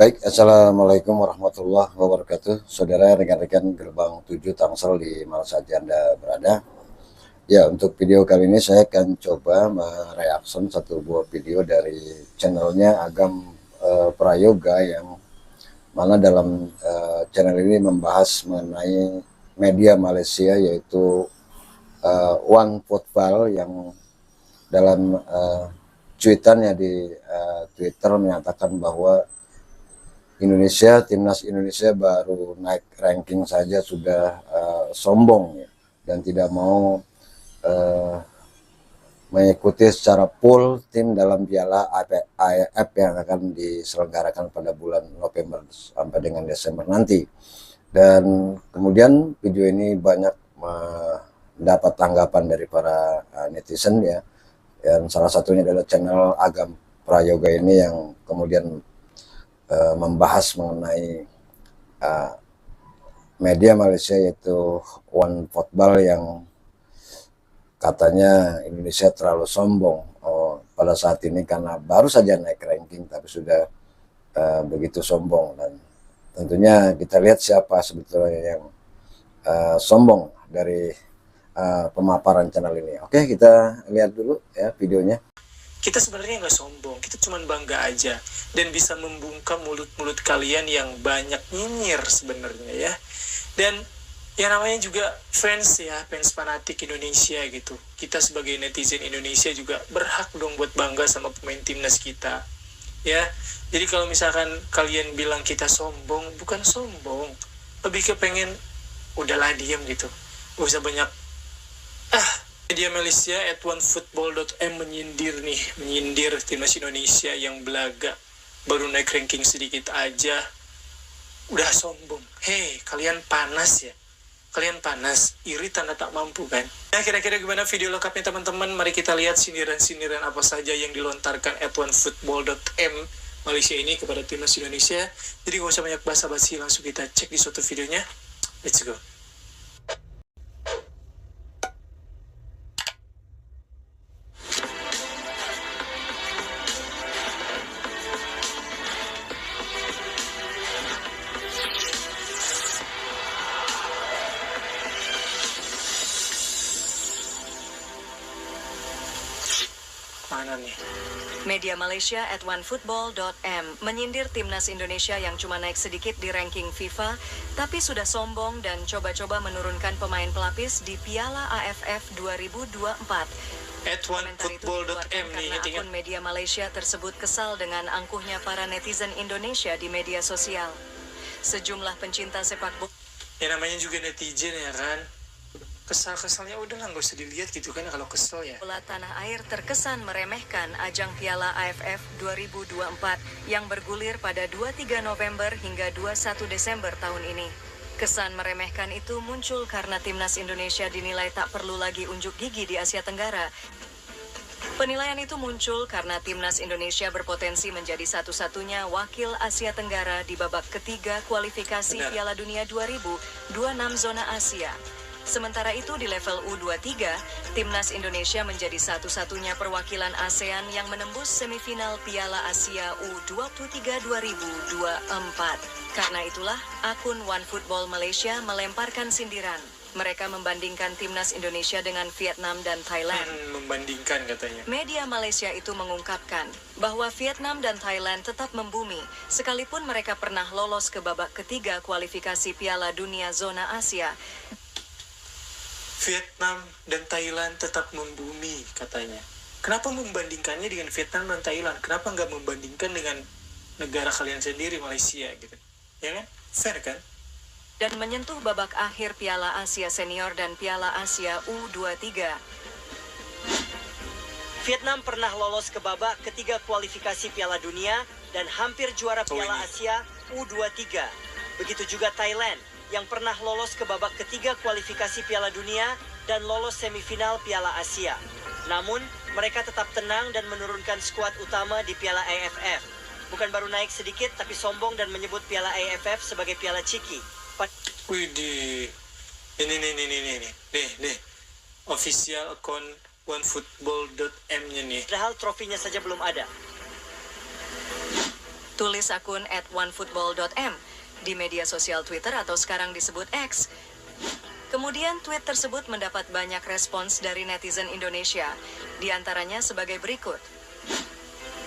Baik, Assalamualaikum warahmatullahi wabarakatuh. Saudara rekan-rekan Gerbang 7 Tangsel di mana saja Anda berada. Ya, untuk video kali ini saya akan coba mereaction satu buah video dari channelnya Agam Prayoga, yang mana dalam channel ini membahas mengenai media Malaysia, yaitu One Football, yang dalam cuitannya di Twitter menyatakan bahwa timnas Indonesia baru naik ranking saja sudah sombong ya, dan tidak mau mengikuti secara full tim dalam Piala AFF yang akan diselenggarakan pada bulan November sampai dengan Desember nanti. Dan kemudian video ini banyak mendapat tanggapan dari para netizen ya, dan salah satunya adalah channel Agam Prayoga ini yang kemudian membahas mengenai media Malaysia, yaitu One Football, yang katanya Indonesia terlalu sombong pada saat ini karena baru saja naik ranking tapi sudah begitu sombong. Dan tentunya kita lihat siapa sebetulnya yang sombong dari pemaparan channel ini. Oke, kita lihat dulu ya videonya. Kita sebenarnya nggak sombong, kita cuma bangga aja dan bisa membungkam mulut-mulut kalian yang banyak nyinyir sebenarnya ya. Dan yang namanya juga fans ya, fans fanatik Indonesia gitu. Kita sebagai netizen Indonesia juga berhak dong buat bangga sama pemain timnas kita ya. Jadi kalau misalkan kalian bilang kita sombong, bukan sombong, lebih ke pengen udahlah diem gitu, gak usah banyak media Malaysia @onefootball.m menyindir timnas Indonesia yang belaga, baru naik ranking sedikit aja udah sombong. Hei, kalian panas ya, kalian panas, iri tanda tak mampu kan. Nah, kira-kira gimana video lengkapnya teman-teman? Mari kita lihat sindiran-sindiran apa saja yang dilontarkan @onefootball.m Malaysia ini kepada timnas Indonesia. Jadi gak usah banyak basa-basi, langsung kita cek di suatu videonya. Let's go. Mana nih? Media Malaysia @onefootball.m menyindir timnas Indonesia yang cuma naik sedikit di ranking FIFA, tapi sudah sombong dan coba-coba menurunkan pemain pelapis di Piala AFF 2024. @onefootball.m nih, karena akun media Malaysia tersebut kesal dengan angkuhnya para netizen Indonesia di media sosial. Sejumlah pencinta sepak bola, ya namanya juga netizen ya kan, kesal-kesalnya udahlah nggak usah dilihat gitu kan kalau kesel ya. bola tanah air terkesan meremehkan ajang Piala AFF 2024 yang bergulir pada 23 November hingga 21 Desember tahun ini. Kesan meremehkan itu muncul karena timnas Indonesia dinilai tak perlu lagi unjuk gigi di Asia Tenggara. Penilaian itu muncul karena timnas Indonesia berpotensi menjadi satu-satunya wakil Asia Tenggara di babak ketiga kualifikasi Piala Dunia 2026 zona Asia. Sementara itu di level U23, timnas Indonesia menjadi satu-satunya perwakilan ASEAN yang menembus semifinal Piala Asia U23 2024. Karena itulah, akun OneFootball Malaysia melemparkan sindiran. Mereka membandingkan timnas Indonesia dengan Vietnam dan Thailand. Membandingkan katanya. Media Malaysia itu mengungkapkan bahwa Vietnam dan Thailand tetap membumi, sekalipun mereka pernah lolos ke babak ketiga kualifikasi Piala Dunia zona Asia. Vietnam dan Thailand tetap membumi katanya. Kenapa membandingkannya dengan Vietnam dan Thailand? Kenapa nggak membandingkan dengan negara kalian sendiri, Malaysia gitu? Ya kan? Fair kan? Dan menyentuh babak akhir Piala Asia Senior dan Piala Asia U23. Vietnam pernah lolos ke babak ketiga kualifikasi Piala Dunia dan hampir juara Piala Asia U23. Begitu juga Thailand yang pernah lolos ke babak ketiga kualifikasi Piala Dunia dan lolos semifinal Piala Asia. Namun, mereka tetap tenang dan menurunkan skuad utama di Piala AFF. Bukan baru naik sedikit, tapi sombong dan menyebut Piala AFF sebagai Piala Ciki. Widih, ini nih, official account OneFootball.m-nya nih. Padahal trofinya saja belum ada. Tulis akun @onefootball.m di media sosial Twitter atau sekarang disebut X. Kemudian tweet tersebut mendapat banyak respons dari netizen Indonesia, di antaranya sebagai berikut.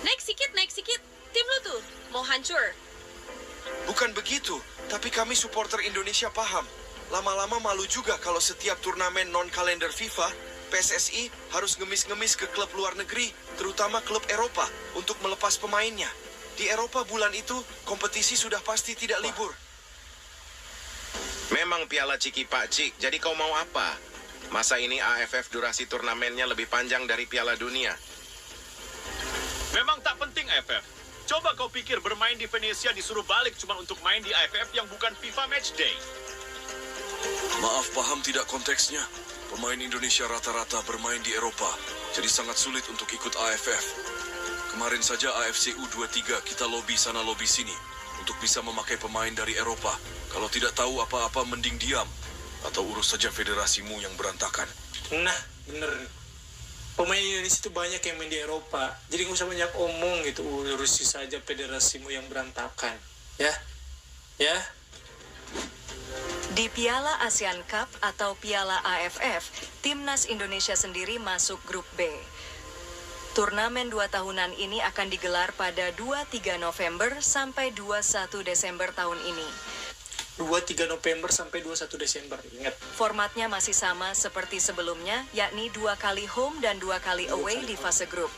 Naik sikit, tim lu tuh mau hancur. Bukan begitu, tapi kami supporter Indonesia paham. Lama-lama malu juga kalau setiap turnamen non-kalender FIFA, PSSI harus ngemis-ngemis ke klub luar negeri, terutama klub Eropa, untuk melepas pemainnya. Di Eropa bulan itu, kompetisi sudah pasti tidak libur. Memang piala Ciki Pak Cik, jadi kau mau apa? Masa ini AFF durasi turnamennya lebih panjang dari Piala Dunia? Memang tak penting AFF. Coba kau pikir bermain di Venesia disuruh balik cuma untuk main di AFF yang bukan FIFA Matchday. Maaf, paham tidak konteksnya. Pemain Indonesia rata-rata bermain di Eropa, jadi sangat sulit untuk ikut AFF. Kemarin saja AFC U23 kita lobi sana lobi sini untuk bisa memakai pemain dari Eropa. Kalau tidak tahu apa-apa mending diam atau urus saja federasimu yang berantakan. Nah, bener. Pemain Indonesia itu banyak yang main di Eropa. Jadi nggak usah banyak omong gitu. Urusi saja federasimu yang berantakan. Ya. Di Piala ASEAN Cup atau Piala AFF, Timnas Indonesia sendiri masuk grup B. Turnamen 2 tahunan ini akan digelar pada 23 November sampai 21 Desember tahun ini. 23 November sampai 21 Desember, ingat. Formatnya masih sama seperti sebelumnya, yakni 2 kali home dan 2 kali away di fase grup.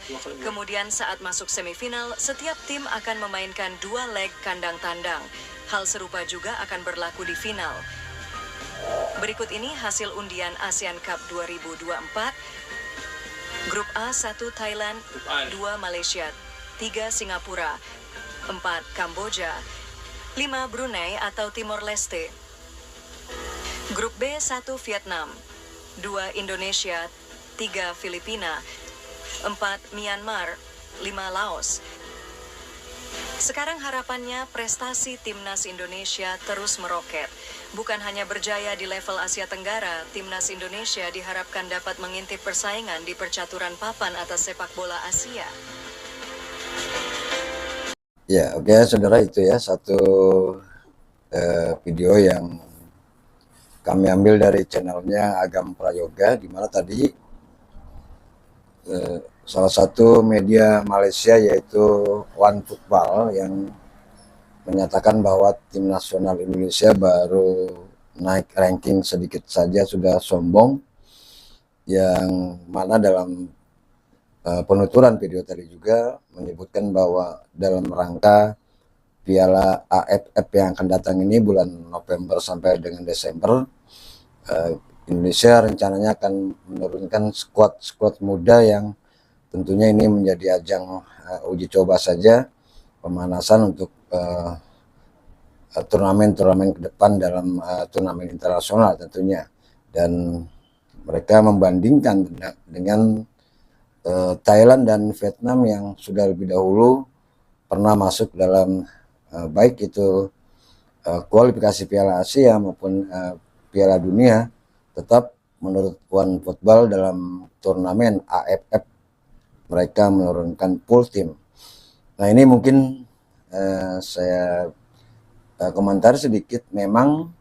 Kemudian saat masuk semifinal, setiap tim akan memainkan 2 leg kandang tandang. Hal serupa juga akan berlaku di final. Berikut ini hasil undian ASEAN Cup 2024. Grup A 1 Thailand, 2 Malaysia, 3 Singapura, 4 Kamboja, 5 Brunei atau Timor Leste. Grup B 1 Vietnam, 2 Indonesia, 3 Filipina, 4 Myanmar, 5 Laos. Sekarang harapannya prestasi Timnas Indonesia terus meroket. Bukan hanya berjaya di level Asia Tenggara, Timnas Indonesia diharapkan dapat mengintip persaingan di percaturan papan atas sepak bola Asia. Ya, oke, saudara, itu ya satu video yang kami ambil dari channelnya Agam Prayoga, di mana tadi salah satu media Malaysia yaitu One Football yang menyatakan bahwa tim nasional Indonesia baru naik ranking sedikit saja sudah sombong, yang mana dalam penuturan video tadi juga menyebutkan bahwa dalam rangka Piala AFF yang akan datang ini bulan November sampai dengan Desember, Indonesia rencananya akan menurunkan skuad muda yang tentunya ini menjadi ajang uji coba saja, pemanasan untuk turnamen-turnamen ke depan dalam turnamen internasional tentunya. Dan mereka membandingkan dengan Thailand dan Vietnam yang sudah lebih dahulu pernah masuk dalam baik itu kualifikasi Piala Asia maupun Piala Dunia. Tetap menurut One Football dalam turnamen AFF mereka menurunkan full tim. Nah, ini mungkin saya komentar sedikit. Memang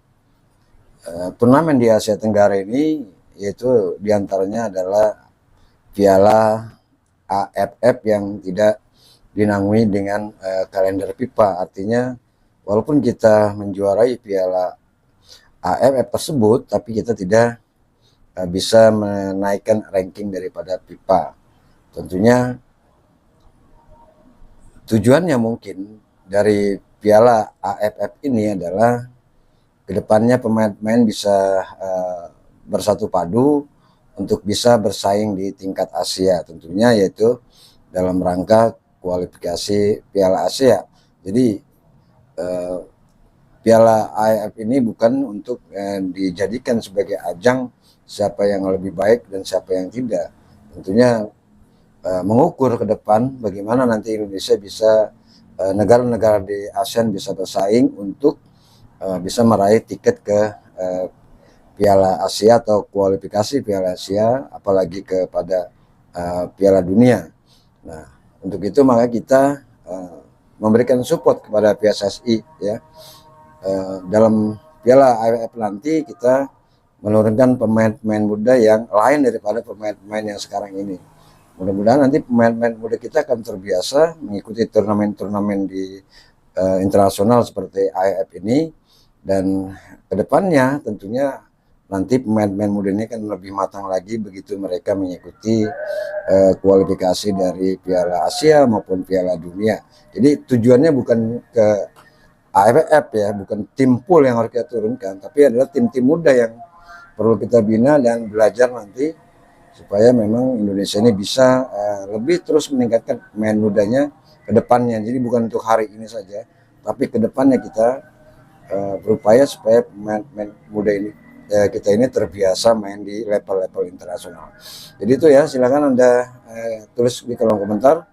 turnamen di Asia Tenggara ini yaitu diantaranya adalah Piala AFF yang tidak dinaungi dengan kalender FIFA. Artinya walaupun kita menjuarai Piala AFF tersebut, tapi kita tidak bisa menaikkan ranking daripada FIFA. Tentunya tujuannya mungkin dari Piala AFF ini adalah kedepannya pemain-pemain bisa bersatu padu untuk bisa bersaing di tingkat Asia, tentunya yaitu dalam rangka kualifikasi Piala Asia. Jadi Piala AFF ini bukan untuk dijadikan sebagai ajang siapa yang lebih baik dan siapa yang tidak. Tentunya mengukur ke depan bagaimana nanti Indonesia bisa, negara-negara di ASEAN bisa bersaing untuk bisa meraih tiket ke Piala Asia atau kualifikasi Piala Asia, apalagi kepada Piala Dunia. Nah, untuk itu maka kita memberikan support kepada PSSI ya. Dalam Piala AFF nanti kita menurunkan pemain-pemain muda yang lain daripada pemain-pemain yang sekarang ini. Mudah-mudahan nanti pemain-pemain muda kita akan terbiasa mengikuti turnamen-turnamen di internasional seperti AFF ini, dan kedepannya tentunya nanti pemain-pemain muda ini kan lebih matang lagi begitu mereka mengikuti kualifikasi dari Piala Asia maupun Piala Dunia. Jadi tujuannya bukan ke AFF ya, bukan tim pool yang harus kita turunkan, tapi adalah tim-tim muda yang perlu kita bina dan belajar nanti supaya memang Indonesia ini bisa lebih terus meningkatkan pemain mudanya ke depannya. Jadi bukan untuk hari ini saja, tapi ke depannya kita berupaya supaya pemain muda ini kita ini terbiasa main di level-level internasional. Jadi itu ya, silakan Anda tulis di kolom komentar,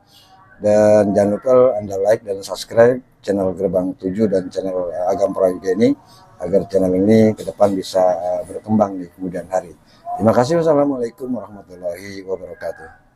dan jangan lupa Anda like dan subscribe channel Gerbang 7 dan channel Agam Prayoga ini agar channel ini ke depan bisa berkembang di kemudian hari. Terima kasih. Wassalamualaikum warahmatullahi wabarakatuh.